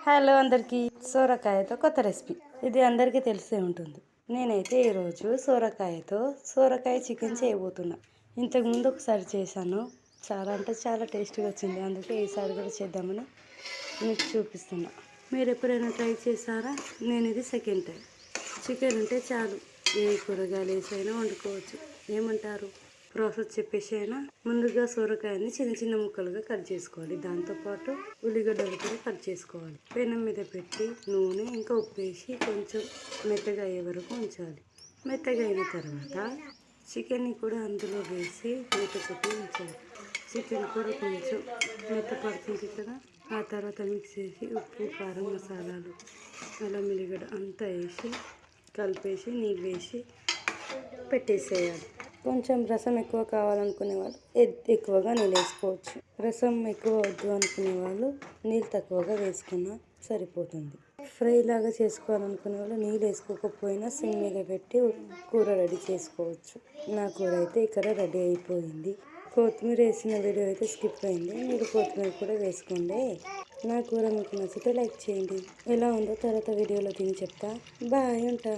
Hello అందరికీ, సోరకాయతో కొత్త recipe. ఇది అందరికీ తెలిసే ఉంటుంది. నేనైతే ఈరోజు సోరకాయ చికెన్ చేయబోతున్నా. ఇంతకుముందు ఒకసారి చేశాను, చాలా అంటే చాలా టేస్టీగా వచ్చింది. అందుకే ఈసారి కూడా చేద్దామని మీకు చూపిస్తున్నా. మీరు ఎప్పుడైనా ట్రై చేశారా? నేను ఇది సెకండ్ టైం. చికెన్ ఉంటే చాలు, ఏ కూరగాయలు వేసైనా వండుకోవచ్చు. ఏమంటారు? ప్రాసెస్ చెప్పేసి అయినా ముందుగా సొరకాయని చిన్న చిన్న ముక్కలుగా కట్ చేసుకోవాలి. దాంతోపాటు ఉల్లిగడ్డలు కూడా కట్ చేసుకోవాలి. పెనం మీద పెట్టి నూనె ఇంకా ఉప్పు వేసి కొంచెం మెత్తగా అయ్యే వరకు ఉంచాలి. మెత్తగా అయిన తర్వాత చికెన్ని కూడా అందులో వేసి మెత్తపెట్టి ఉంచాలి. చికెన్ కూడా కొంచెం మెత్తపడుతుంది కదా, ఆ తర్వాత మిక్స్ చేసి ఉప్పు, కారం, మసాలాలు, అల్లం వెల్లిగడ్డ అంతా వేసి కలిపేసి నీళ్ళు వేసి పెట్టేసేయాలి. కొంచెం రసం ఎక్కువ కావాలనుకునే వాళ్ళు ఎక్కువగా నీళ్ళు వేసుకోవచ్చు. రసం ఎక్కువ వద్దు అనుకునే వాళ్ళు నీళ్ళు తక్కువగా వేసుకున్నా సరిపోతుంది. ఫ్రై లాగా చేసుకోవాలనుకునే వాళ్ళు నీళ్ళు వేసుకోకపోయినా సిమ్ మీద పెట్టి కూర రెడీ చేసుకోవచ్చు. నా కూర అయితే ఇక్కడ రెడీ అయిపోయింది. కొత్తిమీర వేసిన వీడియో అయితే స్కిప్ అయింది, మీరు కొత్తిమీర కూడా వేసుకోండి. నా కూర మీకు నచ్చితే లైక్ చేయండి. ఎలా ఉందో తర్వాత వీడియోలో తిని చెప్తా. బాయ్, ఉంటా.